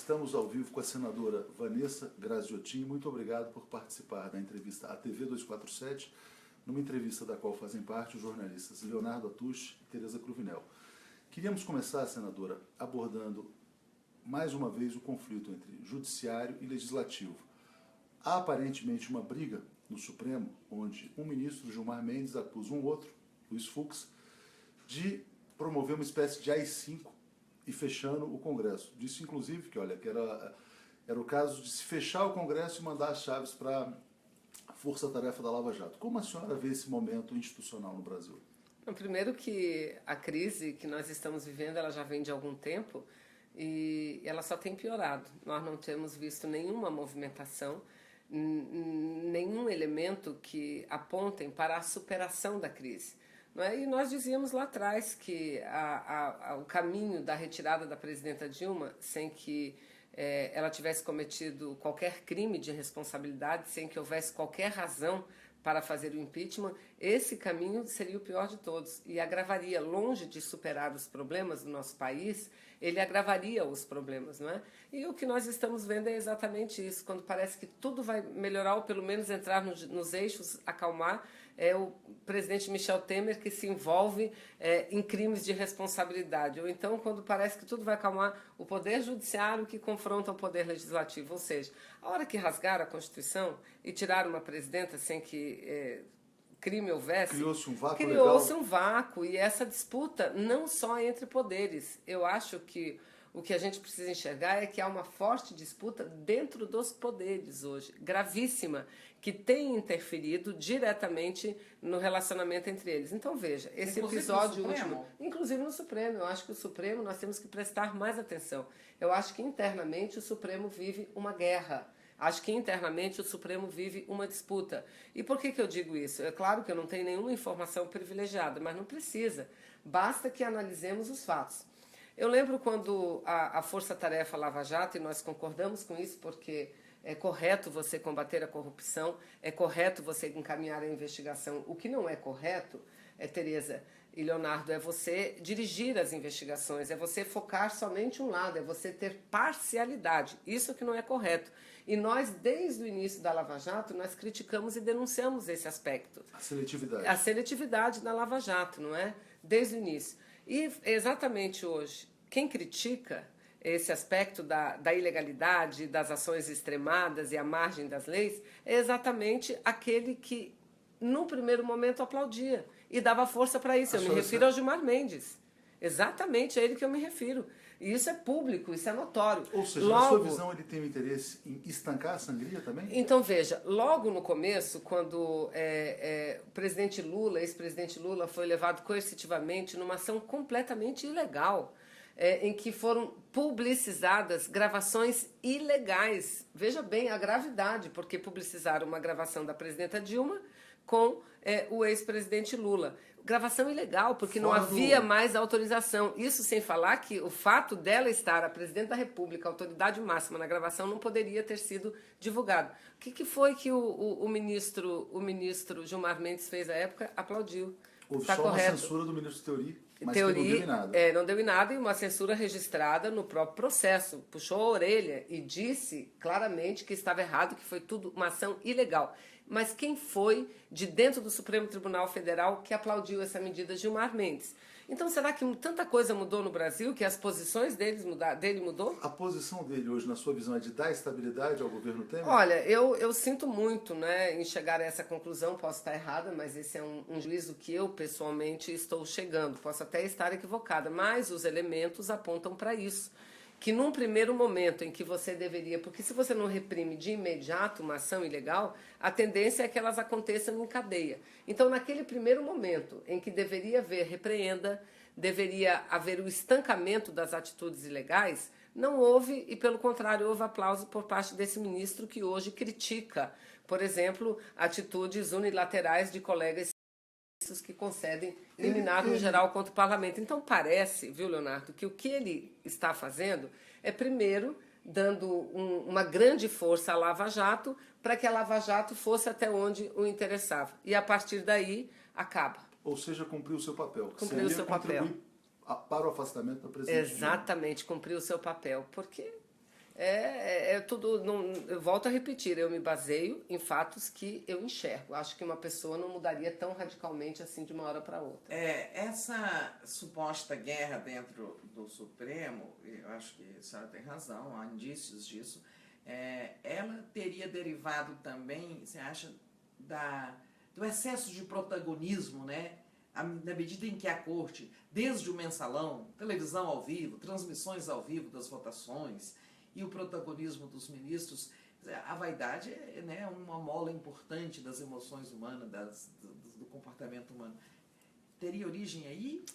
Estamos ao vivo com a senadora Vanessa Graziotin. Muito obrigado por participar da entrevista à TV 247, numa entrevista da qual fazem parte os jornalistas Leonardo Atush e Tereza Cruvinel. Queríamos começar, senadora, abordando mais uma vez o conflito entre judiciário e legislativo. Há aparentemente uma briga no Supremo, onde um ministro, Gilmar Mendes, acusa um outro, Luiz Fux, de promover uma espécie de AI-5 e fechando o Congresso. Disse, inclusive, que era o caso de se fechar o Congresso e mandar as chaves para a força-tarefa da Lava Jato. Como a senhora vê esse momento institucional no Brasil? Bom, primeiro que a crise que nós estamos vivendo, ela já vem de algum tempo e ela só tem piorado. Nós não temos visto nenhuma movimentação, nenhum elemento que apontem para a superação da crise. Não é? E nós dizíamos lá atrás que o caminho da retirada da presidenta Dilma, sem que ela tivesse cometido qualquer crime de responsabilidade, sem que houvesse qualquer razão para fazer o impeachment, esse caminho seria o pior de todos e agravaria, longe de superar os problemas do nosso país, ele agravaria os problemas, não é? E o que nós estamos vendo é exatamente isso, quando parece que tudo vai melhorar ou pelo menos entrar nos eixos, acalmar, é o presidente Michel Temer que se envolve em crimes de responsabilidade, ou então quando parece que tudo vai acalmar, o poder judiciário que confronta o poder legislativo, ou seja, a hora que rasgar a Constituição e tirar uma presidenta sem que crime houvesse, criou-se um vácuo criou-se um vácuo, e essa disputa não só entre poderes. Eu acho que o que a gente precisa enxergar é que há uma forte disputa dentro dos poderes hoje, gravíssima, que tem interferido diretamente no relacionamento entre eles. Então veja, esse episódio último, inclusive no Supremo, eu acho que o Supremo nós temos que prestar mais atenção. Eu acho que internamente o Supremo vive uma guerra. Acho que internamente o Supremo vive uma disputa. E por que eu digo isso? É claro que eu não tenho nenhuma informação privilegiada, mas não precisa. Basta que analisemos os fatos. Eu lembro quando a Força-Tarefa Lava Jato, e nós concordamos com isso porque é correto você combater a corrupção, é correto você encaminhar a investigação. O que não é correto, Tereza e Leonardo, é você dirigir as investigações, é você focar somente um lado, é você ter parcialidade. Isso que não é correto. E nós, desde o início da Lava Jato, nós criticamos e denunciamos esse aspecto. A seletividade. A seletividade da Lava Jato, não é? Desde o início. E exatamente hoje, quem critica esse aspecto da ilegalidade, das ações extremadas e à margem das leis, é exatamente aquele que, no primeiro momento, aplaudia e dava força para isso. Eu me refiro ao Gilmar Mendes. Exatamente, é ele que eu me refiro. E isso é público, isso é notório. Ou seja, na sua visão, ele tem o interesse em estancar a sangria também? Então, veja, logo no começo, quando o presidente Lula, ex-presidente Lula, foi levado coercitivamente numa ação completamente ilegal, em que foram publicizadas gravações ilegais. Veja bem a gravidade, porque publicizaram uma gravação da presidenta Dilma com o ex-presidente Lula. Gravação ilegal, porque não havia mais autorização. Isso sem falar que o fato dela estar, a presidente da República, a autoridade máxima na gravação, não poderia ter sido divulgado. O que foi que o ministro Gilmar Mendes fez à época? Aplaudiu. Houve Tá só correto. uma censura do ministro Teori, mas Teori, que não deu em nada. não deu em nada, e uma censura registrada no próprio processo. Puxou a orelha e disse claramente que estava errado, que foi tudo uma ação ilegal. Mas quem foi de dentro do Supremo Tribunal Federal que aplaudiu essa medida? Gilmar Mendes. Então, será que tanta coisa mudou no Brasil que as posições dele mudou? A posição dele hoje, na sua visão, é de dar estabilidade ao governo Temer? Olha, eu sinto muito, né, em chegar a essa conclusão, posso estar errada, mas esse é um juízo que eu, pessoalmente, estou chegando. Posso até estar equivocada, mas os elementos apontam para isso. Que num primeiro momento em que você deveria... Porque se você não reprime de imediato uma ação ilegal, a tendência é que elas aconteçam em cadeia. Então, naquele primeiro momento em que deveria haver repreenda, deveria haver o estancamento das atitudes ilegais, não houve, e pelo contrário, houve aplauso por parte desse ministro que hoje critica, por exemplo, atitudes unilaterais de colegas que concedem liminar no geral contra o parlamento. Então parece, viu, Leonardo, que o que ele está fazendo é, primeiro, dando uma grande força à Lava Jato para que a Lava Jato fosse até onde o interessava. E a partir daí, acaba. Ou seja, cumpriu o seu papel. Cumpriu o seu papel. Para o afastamento da presidente. Exatamente, cumpriu o seu papel. Porque Tudo. Eu volto a repetir, eu me baseio em fatos que eu enxergo. Acho que uma pessoa não mudaria tão radicalmente assim de uma hora para outra. Essa suposta guerra dentro do Supremo, eu acho que a senhora tem razão, há indícios disso, ela teria derivado também, você acha, do excesso de protagonismo, né? Na medida em que a corte, desde o mensalão, televisão ao vivo, transmissões ao vivo das votações e o protagonismo dos ministros, a vaidade né, uma mola importante das emoções humanas, do comportamento humano. Teria origem aí?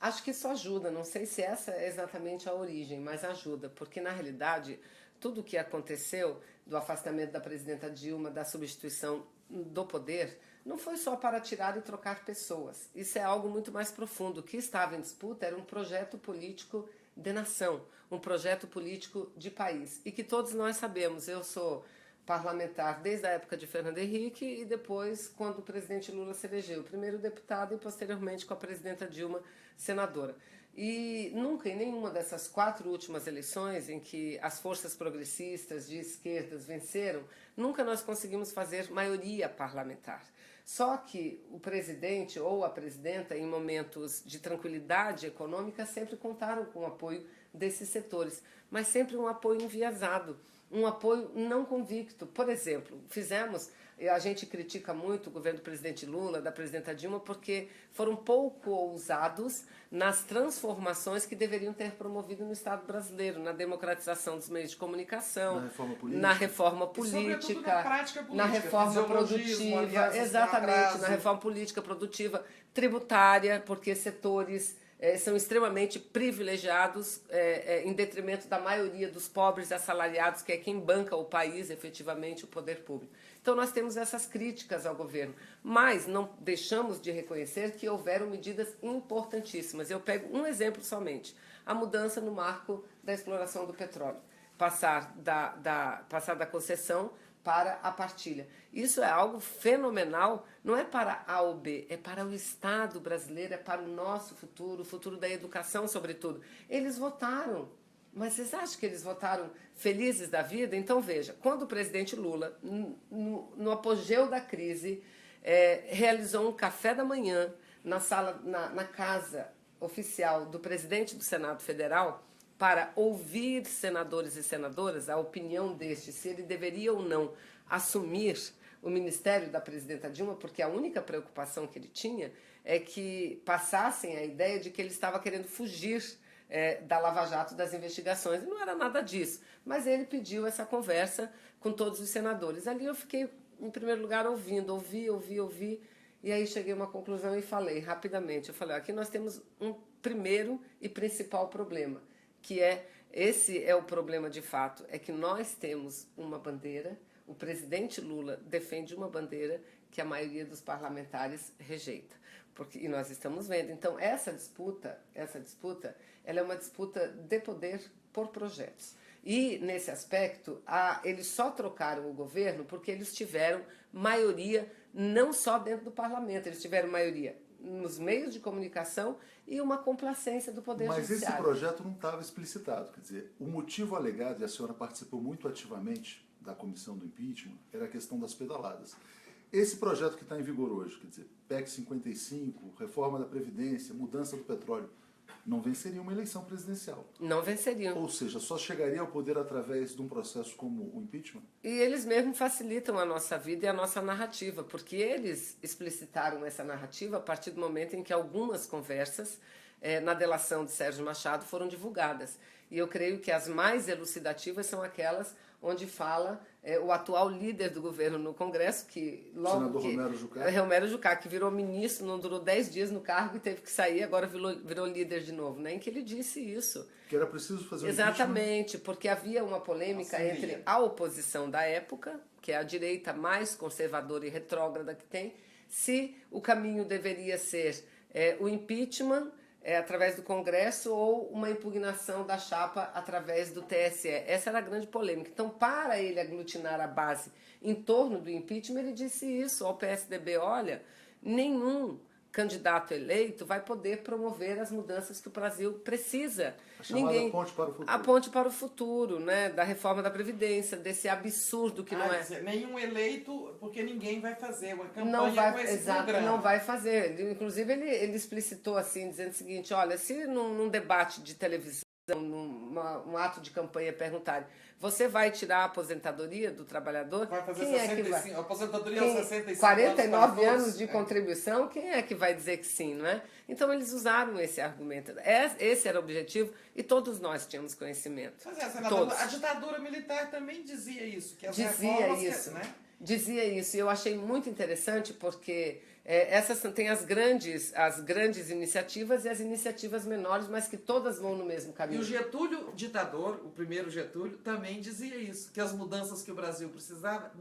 Acho que isso ajuda, não sei se essa é exatamente a origem, mas ajuda, porque na realidade tudo o que aconteceu do afastamento da presidenta Dilma, da substituição do poder, não foi só para tirar e trocar pessoas. Isso é algo muito mais profundo. O que estava em disputa era um projeto político de nação, um projeto político de país. E que todos nós sabemos. Eu sou parlamentar desde a época de Fernando Henrique e depois quando o presidente Lula se elegeu, primeiro deputado e posteriormente com a presidenta Dilma, senadora. E nunca, em nenhuma dessas 4 últimas eleições em que as forças progressistas de esquerdas venceram, nunca nós conseguimos fazer maioria parlamentar. Só que o presidente ou a presidenta, em momentos de tranquilidade econômica, sempre contaram com o apoio desses setores, mas sempre um apoio enviesado, um apoio não convicto. Por exemplo, a gente critica muito o governo do presidente Lula, da presidenta Dilma, porque foram pouco ousados nas transformações que deveriam ter promovido no Estado brasileiro, na democratização dos meios de comunicação, na reforma política, na reforma produtiva, exatamente, na reforma política produtiva, tributária, porque setores são extremamente privilegiados em detrimento da maioria dos pobres e assalariados, que é quem banca o país, efetivamente, o poder público. Então, nós temos essas críticas ao governo, mas não deixamos de reconhecer que houveram medidas importantíssimas. Eu pego um exemplo somente, a mudança no marco da exploração do petróleo, passar da concessão para a partilha. Isso é algo fenomenal, não é para A ou B, é para o Estado brasileiro, é para o nosso futuro, o futuro da educação, sobretudo. Eles votaram, mas vocês acham que eles votaram felizes da vida? Então, veja, quando o presidente Lula, no apogeu da crise, realizou um café da manhã na casa oficial do presidente do Senado Federal, para ouvir senadores e senadoras, a opinião destes, se ele deveria ou não assumir o ministério da presidenta Dilma, porque a única preocupação que ele tinha é que passassem a ideia de que ele estava querendo fugir da Lava Jato, das investigações. E não era nada disso. Mas ele pediu essa conversa com todos os senadores. Ali eu fiquei, em primeiro lugar, ouvi. E aí cheguei a uma conclusão e falei rapidamente. Eu falei, aqui nós temos um primeiro e principal problema, que esse é o problema de fato, é que nós temos uma bandeira, o presidente Lula defende uma bandeira que a maioria dos parlamentares rejeita. E nós estamos vendo. Então, essa disputa, ela é uma disputa de poder por projetos. E, nesse aspecto, eles só trocaram o governo porque eles tiveram maioria, não só dentro do parlamento, eles tiveram maioria nos meios de comunicação e uma complacência do Poder Judiciário. Mas esse projeto não estava explicitado. Quer dizer, o motivo alegado, e a senhora participou muito ativamente da comissão do impeachment, era a questão das pedaladas. Esse projeto que está em vigor hoje, quer dizer, PEC 55, reforma da Previdência, mudança do petróleo, não venceria uma eleição presidencial. Não venceriam. Ou seja, só chegaria ao poder através de um processo como o impeachment? E eles mesmos facilitam a nossa vida e a nossa narrativa, porque eles explicitaram essa narrativa a partir do momento em que algumas conversas na delação de Sérgio Machado foram divulgadas. E eu creio que as mais elucidativas são aquelas onde fala o atual líder do governo no Congresso, que logo Romero Jucá, que virou ministro, não durou 10 dias no cargo e teve que sair, agora virou líder de novo, né? Em que ele disse isso. Que era preciso fazer Exatamente, porque havia uma polêmica entre a oposição da época, que é a direita mais conservadora e retrógrada que tem, se o caminho deveria ser o impeachment através do Congresso ou uma impugnação da chapa através do TSE. Essa era a grande polêmica. Então, para ele aglutinar a base em torno do impeachment, ele disse isso ao PSDB, olha, nenhum candidato eleito vai poder promover as mudanças que o Brasil precisa. A chamada ponte para o futuro. A ponte para o futuro, né? Da reforma da Previdência, desse absurdo que não é. Dizer, nenhum eleito, porque ninguém vai fazer uma campanha Não vai, com esse exato, programa. não vai fazer. Inclusive, ele explicitou assim, dizendo o seguinte, olha, se num debate de televisão, um ato de campanha perguntarem, você vai tirar a aposentadoria do trabalhador? Vai fazer quem 65, é que vai? a aposentadoria aos 65 49 anos anos de contribuição, quem é que vai dizer que sim, não é? Então eles usaram esse argumento. Esse era o objetivo e todos nós tínhamos conhecimento. Mas senador, a ditadura militar também dizia isso, que as reformas, né? Dizia isso, e eu achei muito interessante porque essas tem as grandes iniciativas e as iniciativas menores, mas que todas vão no mesmo caminho. E o Getúlio, ditador, o primeiro Getúlio, também dizia isso, que as mudanças que o Brasil precisava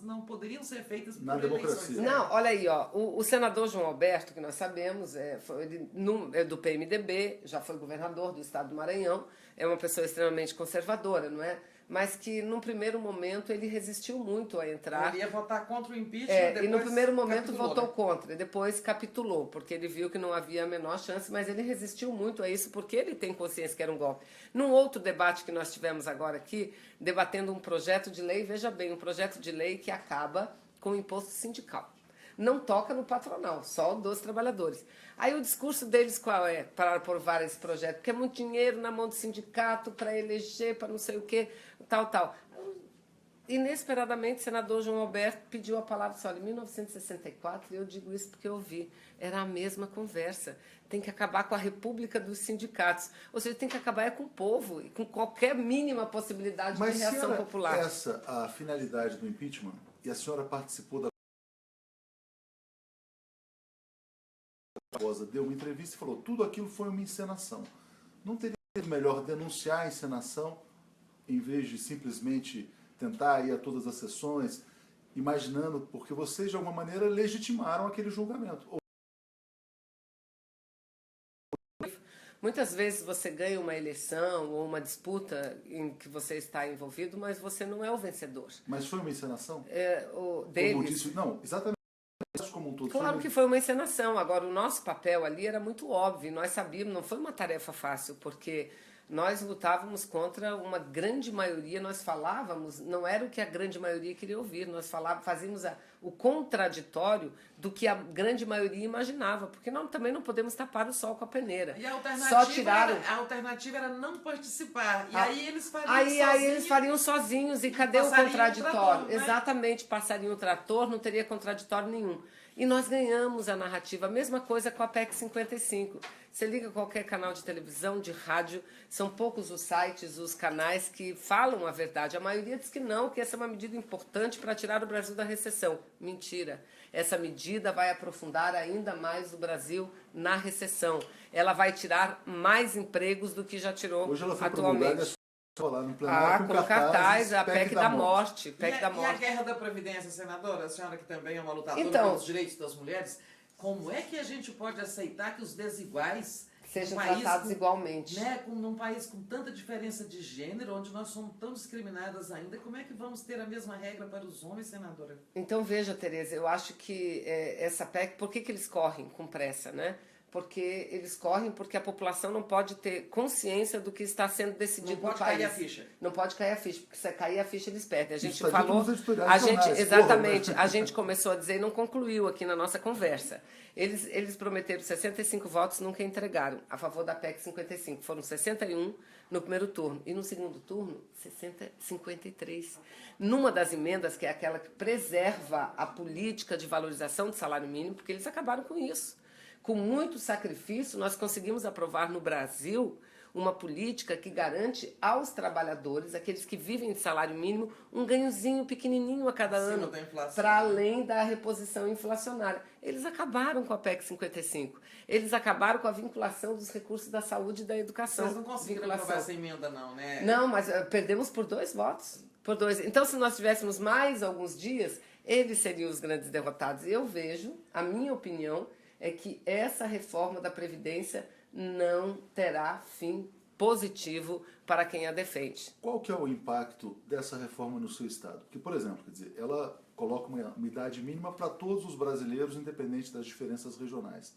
não poderiam ser feitas por eleições. Não, olha aí, ó, o senador João Alberto, que nós sabemos, é do PMDB, já foi governador do estado do Maranhão, é uma pessoa extremamente conservadora, não é? Mas que, num primeiro momento, ele resistiu muito a entrar. Ele ia votar contra o impeachment, depois e no primeiro momento capitulou, votou né? contra, e depois capitulou, porque ele viu que não havia a menor chance, mas ele resistiu muito a isso, porque ele tem consciência que era um golpe. Num outro debate que nós tivemos agora aqui, debatendo um projeto de lei, veja bem, um projeto de lei que acaba com o imposto sindical. Não toca no patronal, só dos trabalhadores. Aí o discurso deles qual é para aprovar esse projeto? Porque é muito dinheiro na mão do sindicato para eleger, para não sei o quê, tal. Inesperadamente, o senador João Alberto pediu a palavra só em 1964, e eu digo isso porque eu vi. Era a mesma conversa. Tem que acabar com a república dos sindicatos. Ou seja, tem que acabar com o povo, e com qualquer mínima possibilidade de reação popular. Mas se era essa a finalidade do impeachment, e a senhora participou da deu uma entrevista e falou tudo aquilo foi uma encenação. Não teria sido melhor denunciar a encenação em vez de simplesmente tentar ir a todas as sessões, imaginando, porque vocês de alguma maneira legitimaram aquele julgamento. Muitas vezes você ganha uma eleição ou uma disputa em que você está envolvido, mas você não é o vencedor. Mas foi uma encenação? Deles. Disse, não, exatamente. Como um todo, claro que foi uma encenação. Agora, o nosso papel ali era muito óbvio. Nós sabíamos, não foi uma tarefa fácil, porque nós lutávamos contra uma grande maioria, nós falávamos, não era o que a grande maioria queria ouvir, nós fazíamos o contraditório do que a grande maioria imaginava, porque nós também não podemos tapar o sol com a peneira. E a alternativa era não participar. E aí eles fariam sozinhos. Aí eles fariam sozinhos. E cadê o contraditório? Trator, né? Exatamente, passariam o trator, não teria contraditório nenhum. E nós ganhamos a narrativa. A mesma coisa com a PEC 55. Você liga qualquer canal de televisão, de rádio, são poucos os sites, os canais que falam a verdade. A maioria diz que não, que essa é uma medida importante para tirar o Brasil da recessão. Mentira. Essa medida vai aprofundar ainda mais o Brasil na recessão. Ela vai tirar mais empregos do que já tirou atualmente. Hoje ela foi promulgada lá no plenário com cartaz, a PEC da morte. E a guerra da Previdência, senadora, a senhora que também é uma lutadora pelos direitos das mulheres, como é que a gente pode aceitar que os desiguais sejam tratados igualmente? Né, num país com tanta diferença de gênero, onde nós somos tão discriminadas ainda, como é que vamos ter a mesma regra para os homens, senadora? Então, veja, Tereza, eu acho que essa PEC, por que eles correm com pressa, né? Porque eles correm porque a população não pode ter consciência do que está sendo decidido no país. Não pode cair a ficha. Não pode cair a ficha, porque se cair a ficha eles perdem. A gente falou, exatamente, a gente começou a dizer e não concluiu aqui na nossa conversa. Eles prometeram 65 votos, nunca entregaram, a favor da PEC 55. Foram 61 no primeiro turno. E no segundo turno, 53. Numa das emendas, que é aquela que preserva a política de valorização do salário mínimo, porque eles acabaram com isso. Com muito sacrifício, nós conseguimos aprovar no Brasil uma política que garante aos trabalhadores, aqueles que vivem de salário mínimo, um ganhozinho pequenininho a cada ano, para além da reposição inflacionária. Eles acabaram com a PEC 55. Eles acabaram com a vinculação dos recursos da saúde e da educação. Vocês não conseguiram aprovar essa emenda, não, né? Não, mas perdemos por 2 votos. Por 2. Então, se nós tivéssemos mais alguns dias, eles seriam os grandes derrotados. Eu vejo, a minha opinião, é que essa reforma da Previdência não terá fim positivo para quem a defende. Qual que é o impacto dessa reforma no seu estado? Porque, por exemplo, quer dizer, ela coloca uma idade mínima para todos os brasileiros, independente das diferenças regionais.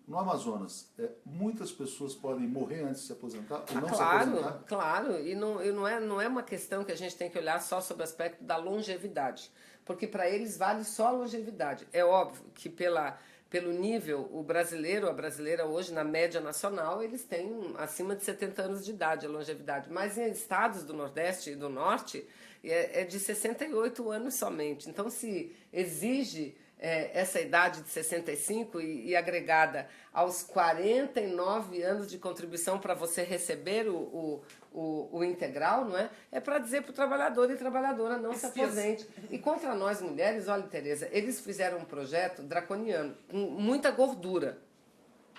No Amazonas, muitas pessoas podem morrer antes de se aposentar ou não se aposentar? Claro, e não é uma questão que a gente tem que olhar só sobre o aspecto da longevidade, porque para eles vale só a longevidade. É óbvio que pelo nível, o brasileiro, a brasileira hoje, na média nacional, eles têm acima de 70 anos de idade, a longevidade. Mas em estados do Nordeste e do Norte, é de 68 anos somente. Então, se exige essa idade de 65 e agregada aos 49 anos de contribuição para você receber o integral, não é? É para dizer para o trabalhador e trabalhadora não se aposente. E contra nós mulheres, olha, Tereza, eles fizeram um projeto draconiano, com muita gordura.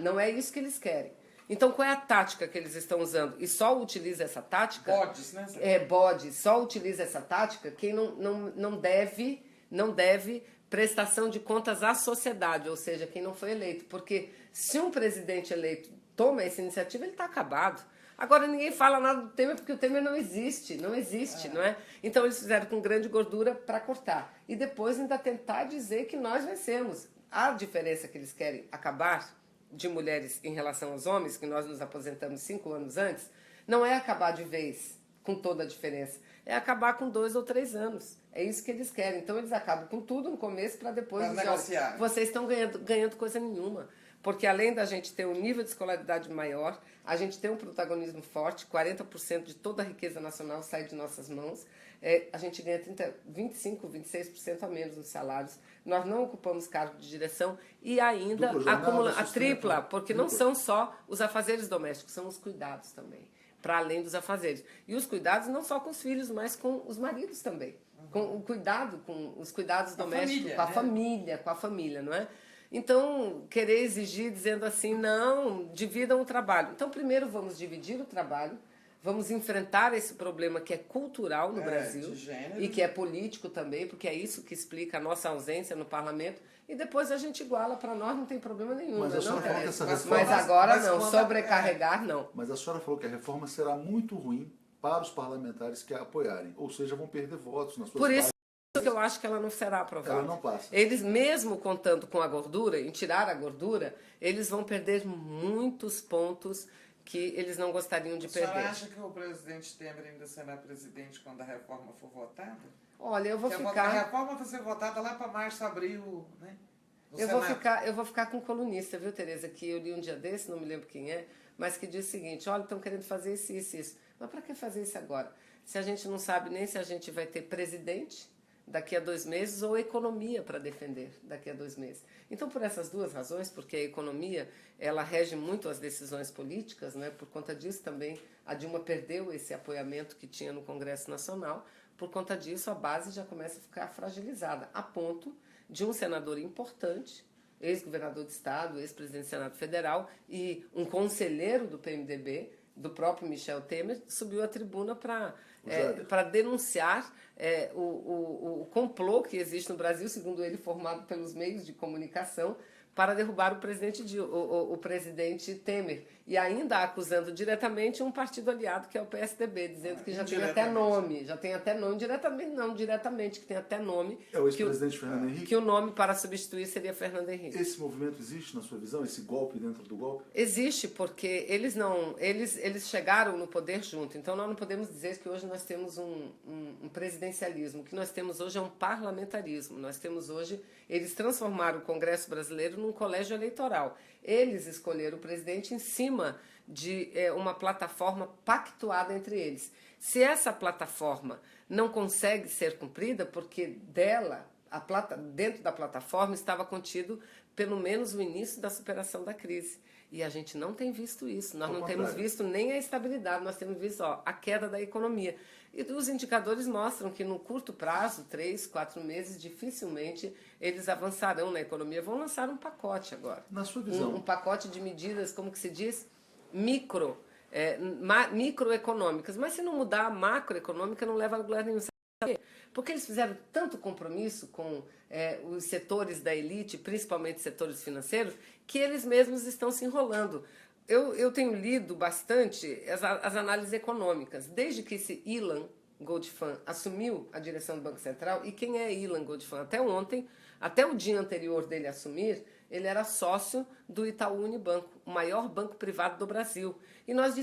Não é isso que eles querem. Então, qual é a tática que eles estão usando? E só utiliza essa tática... Bodes, né? Bode. Só utiliza essa tática quem não deve prestação de contas à sociedade, ou seja, quem não foi eleito. Porque se um presidente eleito toma essa iniciativa, ele está acabado. Agora, ninguém fala nada do Temer, porque o Temer não existe, não é? Então, eles fizeram com grande gordura para cortar. E depois ainda tentar dizer que nós vencemos. A diferença que eles querem acabar de mulheres em relação aos homens, que nós nos aposentamos 5 anos antes, não é acabar de vez com toda a diferença, é acabar com 2 ou 3 anos. É isso que eles querem. Então, eles acabam com tudo no começo para depois... Para negociar. Vocês estão ganhando coisa nenhuma. Porque além da gente ter um nível de escolaridade maior, a gente tem um protagonismo forte, 40% de toda a riqueza nacional sai de nossas mãos, a gente ganha 25%, 26% a menos nos salários, nós não ocupamos cargo de direção e ainda acumulamos a tripla, porque não são só os afazeres domésticos, são os cuidados também, para além dos afazeres. E os cuidados não só com os filhos, mas com os maridos também. Com o cuidado, com os cuidados domésticos, com a família, não é? Então, querer exigir dizendo assim, não, dividam o trabalho. Então, primeiro vamos dividir o trabalho, vamos enfrentar esse problema que é cultural no Brasil e que é político também, porque é isso que explica a nossa ausência no parlamento, e depois a gente iguala, para nós não tem problema nenhum. Mas, mas agora não, sobrecarregar não. Mas a senhora falou que a reforma será muito ruim para os parlamentares que a apoiarem, ou seja, vão perder votos nas suas Por isso que eu acho que ela não será aprovada. Ela não passa. Eles, mesmo contando com a gordura, em tirar a gordura, eles vão perder muitos pontos que eles não gostariam de perder. A senhora acha que o presidente Temer ainda será presidente quando a reforma for votada? Olha, eu vou ficar... A reforma vai ser votada lá para março, abril, né? Eu vou ficar com um colunista, viu, Tereza, que eu li um dia desse, não me lembro quem é, mas que diz o seguinte, olha, estão querendo fazer isso, isso, isso. Mas para que fazer isso agora? Se a gente não sabe nem se a gente vai ter presidente daqui a 2 meses ou economia para defender daqui a 2 meses. Então, por essas duas razões, porque a economia ela rege muito as decisões políticas, né? Por conta disso também a Dilma perdeu esse apoiamento que tinha no Congresso Nacional, por conta disso a base já começa a ficar fragilizada, a ponto de um senador importante, ex-governador de Estado, ex-presidente do Senado Federal e um conselheiro do PMDB, do próprio Michel Temer, subiu à tribuna para denunciar o complô que existe no Brasil, segundo ele, formado pelos meios de comunicação, para derrubar o presidente Temer. E ainda acusando diretamente um partido aliado, que é o PSDB, dizendo que já tem até nome. Já tem até nome, diretamente, que tem até nome. É o ex-presidente Fernando Henrique? Que o nome para substituir seria Fernando Henrique. Esse movimento existe, na sua visão? Esse golpe dentro do golpe? Existe, porque eles chegaram no poder junto. Então, nós não podemos dizer que hoje nós temos um presidencialismo. O que nós temos hoje é um parlamentarismo. Nós temos hoje... Eles transformaram o Congresso brasileiro num colégio eleitoral. Eles escolheram o presidente em cima de uma plataforma pactuada entre eles. Se essa plataforma não consegue ser cumprida, porque dentro da plataforma estava contido pelo menos o início da superação da crise. E a gente não tem visto isso. Nós não temos visto nem a estabilidade, nós temos visto a queda da economia. E os indicadores mostram que no curto prazo, 3, 4 meses, dificilmente eles avançarão na economia. Vão lançar um pacote agora. Na sua visão? Um pacote de medidas, como que se diz? Microeconômicas. Mas se não mudar a macroeconômica, não leva a lugar nenhum. Sabe? Porque eles fizeram tanto compromisso com os setores da elite, principalmente setores financeiros, que eles mesmos estão se enrolando. Eu tenho lido bastante as análises econômicas. Desde que esse Ilan Goldfan assumiu a direção do Banco Central. E quem é Ilan Goldfan? Até ontem, até o dia anterior dele assumir, ele era sócio do Itaú Unibanco, o maior banco privado do Brasil. E nós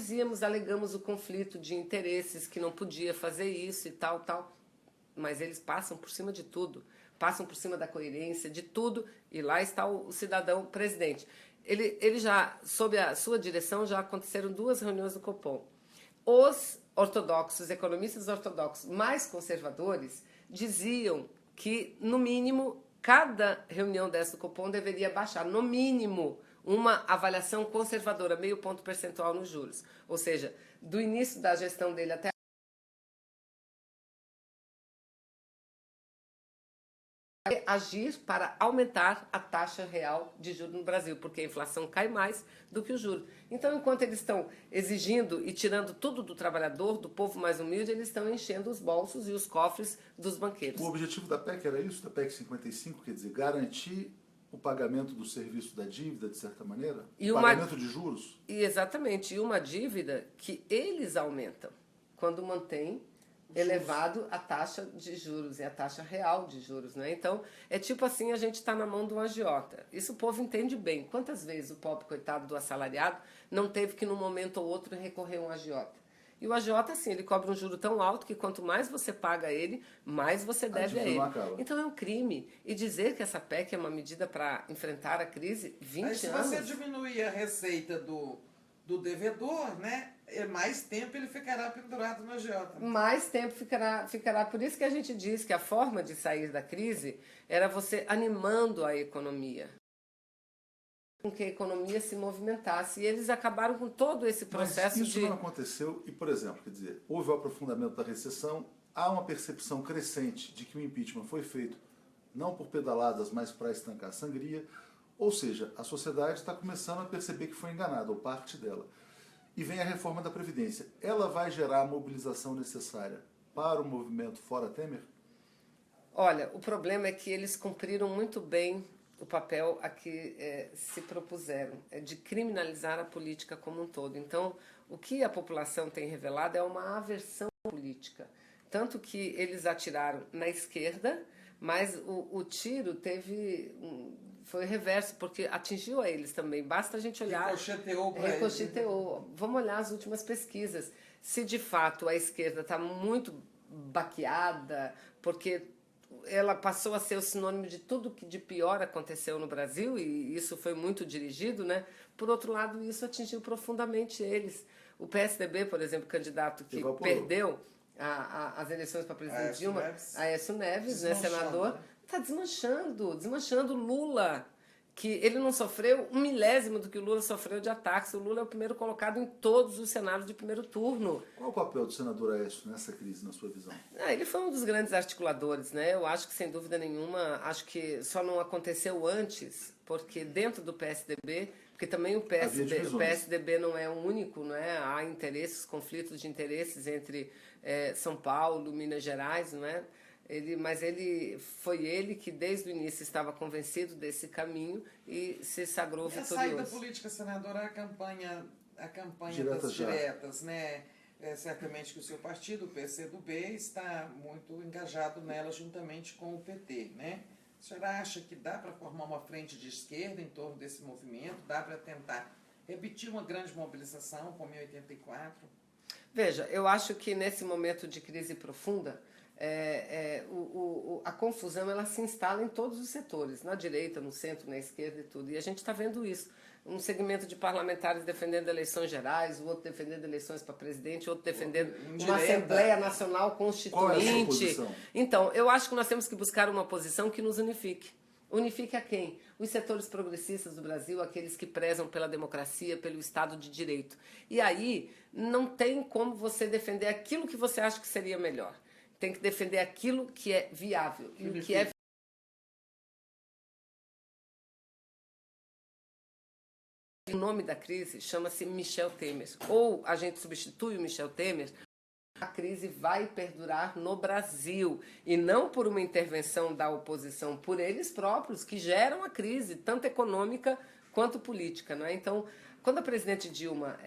alegamos o conflito de interesses, que não podia fazer isso e tal, tal. Mas eles passam por cima de tudo, passam por cima da coerência, de tudo, e lá está o cidadão presidente. Ele já, sob a sua direção, já aconteceram 2 reuniões do Copom. Os ortodoxos, economistas ortodoxos mais conservadores, diziam que, no mínimo, cada reunião dessa do Copom deveria baixar, no mínimo, uma avaliação conservadora, meio ponto percentual nos juros. Ou seja, do início da gestão dele até agir para aumentar a taxa real de juros no Brasil, porque a inflação cai mais do que o juro. Então, enquanto eles estão exigindo e tirando tudo do trabalhador, do povo mais humilde, eles estão enchendo os bolsos e os cofres dos banqueiros. O objetivo da PEC era isso, da PEC 55, quer dizer, garantir o pagamento do serviço da dívida, de certa maneira? O pagamento de juros? Exatamente, e uma dívida que eles aumentam quando mantém elevado a taxa de juros e a taxa real de juros, né? Então, é tipo assim, a gente está na mão de um agiota. Isso o povo entende bem. Quantas vezes o pobre coitado do assalariado não teve que, num momento ou outro, recorrer a um agiota? E o agiota, assim, ele cobra um juro tão alto que quanto mais você paga a ele, mais você deve a ele. Então é um crime. E dizer que essa PEC é uma medida para enfrentar a crise, 20 anos... Aí, se você diminuir a receita do devedor, né, mais tempo ele ficará pendurado no agiota. Mais tempo ficará. Por isso que a gente diz que a forma de sair da crise era você animando a economia, com que a economia se movimentasse. E eles acabaram com todo esse processo. Mas isso não aconteceu e, por exemplo, quer dizer, houve o aprofundamento da recessão, há uma percepção crescente de que o impeachment foi feito não por pedaladas, mas para estancar a sangria. Ou seja, a sociedade está começando a perceber que foi enganada, ou parte dela. E vem a reforma da Previdência. Ela vai gerar a mobilização necessária para o movimento fora Temer? Olha, o problema é que eles cumpriram muito bem o papel a que se propuseram, de criminalizar a política como um todo. Então, o que a população tem revelado é uma aversão política. Tanto que eles atiraram na esquerda, mas o tiro foi reverso, porque atingiu a eles também. Basta a gente olhar... Ricocheteou. Vamos olhar as últimas pesquisas. Se de fato a esquerda está muito baqueada, porque ela passou a ser o sinônimo de tudo que de pior aconteceu no Brasil, e isso foi muito dirigido, né? Por outro lado, isso atingiu profundamente eles. O PSDB, por exemplo, candidato que perdeu as eleições para presidente Dilma, Aécio Neves, né, senador, está desmanchando Lula, que ele não sofreu 1/1000 do que o Lula sofreu de ataques. O Lula é o primeiro colocado em todos os cenários de primeiro turno. Qual o papel do senador Aécio nessa crise, na sua visão? Ele foi um dos grandes articuladores, né? Eu acho que, sem dúvida nenhuma, acho que só não aconteceu antes, porque dentro do PSDB, porque também o PSDB não é o único, né? Há interesses, conflitos de interesses entre São Paulo, Minas Gerais, não é? Mas foi ele que desde o início estava convencido desse caminho e se sagrou vitorioso. A saída política, senadora, a campanha das diretas, né? Certamente que o seu partido, o PCdoB, está muito engajado nela juntamente com o PT, né? A senhora acha que dá para formar uma frente de esquerda em torno desse movimento? Dá para tentar repetir uma grande mobilização como em 84? Veja, eu acho que nesse momento de crise profunda, a confusão ela se instala em todos os setores, na direita, no centro, na esquerda e tudo. E a gente está vendo isso. Um segmento de parlamentares defendendo eleições gerais, o outro defendendo eleições para presidente, o outro defendendo uma Assembleia Nacional Constituinte. Qual é a posição? Então, eu acho que nós temos que buscar uma posição que nos unifique. Unifique a quem? Os setores progressistas do Brasil, aqueles que prezam pela democracia, pelo Estado de Direito. E aí, não tem como você defender aquilo que você acha que seria melhor. Tem que defender aquilo que é viável. E o que é o nome da crise chama-se Michel Temer. Ou a gente substitui o Michel Temer, a crise vai perdurar no Brasil. E não por uma intervenção da oposição, por eles próprios, que geram a crise, tanto econômica quanto política. Não é? Então, quando a presidente Dilma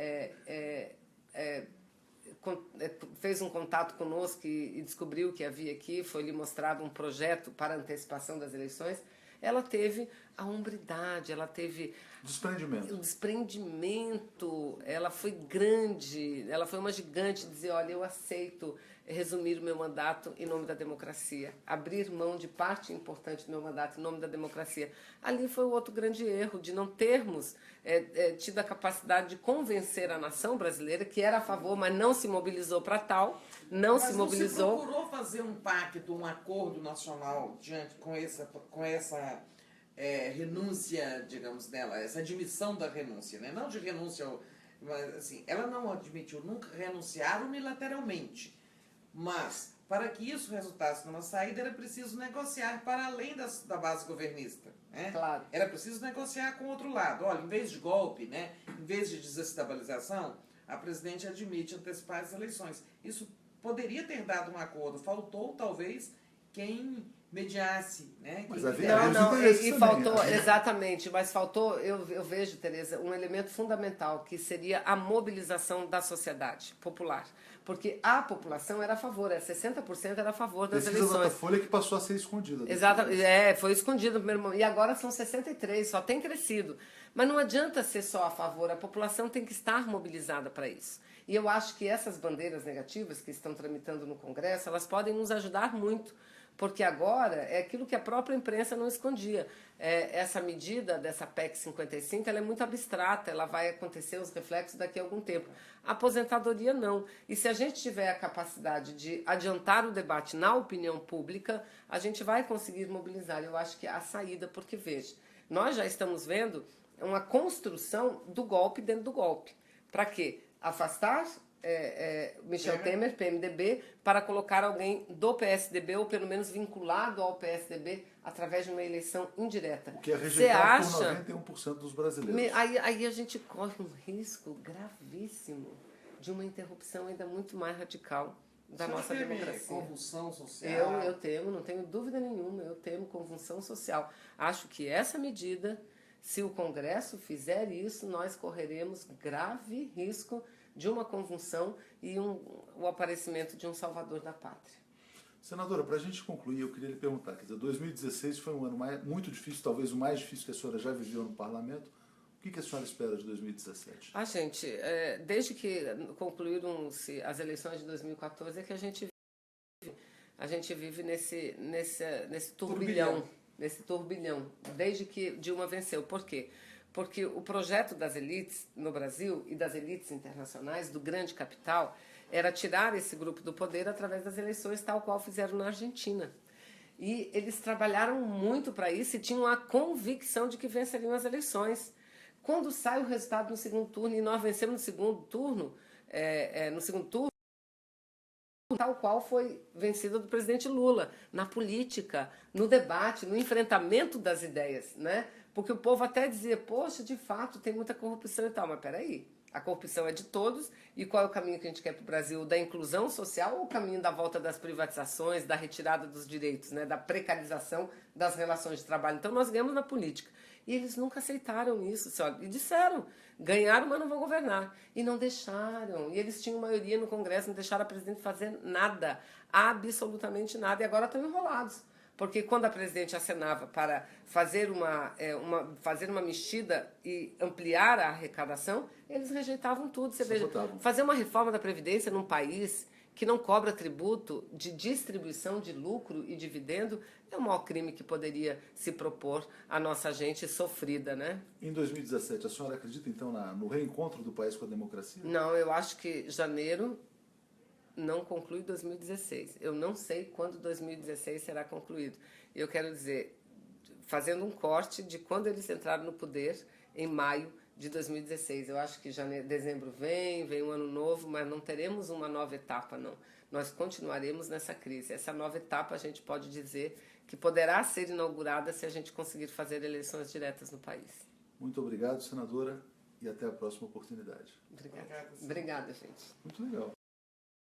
fez um contato conosco e descobriu que havia aqui, foi lhe mostrado um projeto para antecipação das eleições, ela teve a hombridade, ela teve o desprendimento, ela foi grande, ela foi uma gigante, dizer, olha, eu aceito resumir o meu mandato em nome da democracia, abrir mão de parte importante do meu mandato em nome da democracia. Ali foi o outro grande erro, de não termos tido a capacidade de convencer a nação brasileira, que era a favor, mas não se mobilizou para tal, mas se procurou fazer um pacto, um acordo nacional diante com essa renúncia, digamos, dela, essa admissão da renúncia, né? Não de renúncia, mas assim, ela não admitiu nunca renunciar unilateralmente, mas para que isso resultasse numa saída era preciso negociar para além da base governista, né? Claro. Era preciso negociar com o outro lado. Olha, em vez de golpe, né? Em vez de desestabilização, a presidente admite antecipar as eleições. Isso poderia ter dado um acordo, faltou talvez quem mediasse, né? Mas Faltou, exatamente, mas faltou, eu vejo, Tereza, um elemento fundamental, que seria a mobilização da sociedade popular. Porque a população era a favor, 60% era a favor das eleições. A Folha que passou a ser escondida. Exatamente, foi escondido no primeiro momento. E agora são 63%, só tem crescido. Mas não adianta ser só a favor, a população tem que estar mobilizada para isso. E eu acho que essas bandeiras negativas que estão tramitando no Congresso, elas podem nos ajudar muito. Porque agora é aquilo que a própria imprensa não escondia. Essa medida dessa PEC 55, ela é muito abstrata, ela vai acontecer os reflexos daqui a algum tempo. A aposentadoria não. E se a gente tiver a capacidade de adiantar o debate na opinião pública, a gente vai conseguir mobilizar. Eu acho que é a saída, porque veja, nós já estamos vendo uma construção do golpe dentro do golpe. Para quê? Afastar Michel Temer, PMDB, para colocar alguém do PSDB, ou pelo menos vinculado ao PSDB, através de uma eleição indireta. O que é rejeitado por 91% dos brasileiros. Aí a gente corre um risco gravíssimo de uma interrupção ainda muito mais radical da nossa democracia. Convulsão social? Eu temo, não tenho dúvida nenhuma, eu temo convulsão social. Acho que essa medida, se o Congresso fizer isso, nós correremos grave risco de uma convulsão e o aparecimento de um salvador da pátria. Senadora, para a gente concluir, eu queria lhe perguntar, quer dizer, 2016 foi um ano muito difícil, talvez o mais difícil que a senhora já viveu no parlamento. O que a senhora espera de 2017? Gente, desde que concluíram-se as eleições de 2014, é que a gente vive nesse turbilhão, desde que Dilma venceu. Por quê? Porque o projeto das elites no Brasil e das elites internacionais, do grande capital, era tirar esse grupo do poder através das eleições, tal qual fizeram na Argentina. E eles trabalharam muito para isso e tinham a convicção de que venceriam as eleições. Quando sai o resultado no segundo turno, e nós vencemos no segundo turno, tal qual foi vencida do presidente Lula, na política, no debate, no enfrentamento das ideias, né? Porque o povo até dizia, poxa, de fato, tem muita corrupção e tal, mas peraí, a corrupção é de todos, e qual é o caminho que a gente quer para o Brasil? Da inclusão social ou o caminho da volta das privatizações, da retirada dos direitos, né? Da precarização das relações de trabalho? Então nós ganhamos na política. E eles nunca aceitaram isso, e disseram, ganharam, mas não vão governar. E não deixaram, e eles tinham maioria no Congresso, não deixaram a presidente fazer nada, absolutamente nada, e agora estão enrolados. Porque quando a presidente acenava para fazer uma mexida e ampliar a arrecadação, eles rejeitavam tudo. Você veja, fazer uma reforma da Previdência num país que não cobra tributo de distribuição de lucro e dividendo é o maior crime que poderia se propor à nossa gente sofrida, né? Em 2017, a senhora acredita, então, no reencontro do país com a democracia? Não, eu acho que janeiro não conclui 2016. Eu não sei quando 2016 será concluído. Eu quero dizer, fazendo um corte de quando eles entraram no poder, em maio de 2016. Eu acho que dezembro vem um ano novo, mas não teremos uma nova etapa, não. Nós continuaremos nessa crise. Essa nova etapa, a gente pode dizer que poderá ser inaugurada se a gente conseguir fazer eleições diretas no país. Muito obrigado, senadora, e até a próxima oportunidade. Obrigada, gente. Muito legal.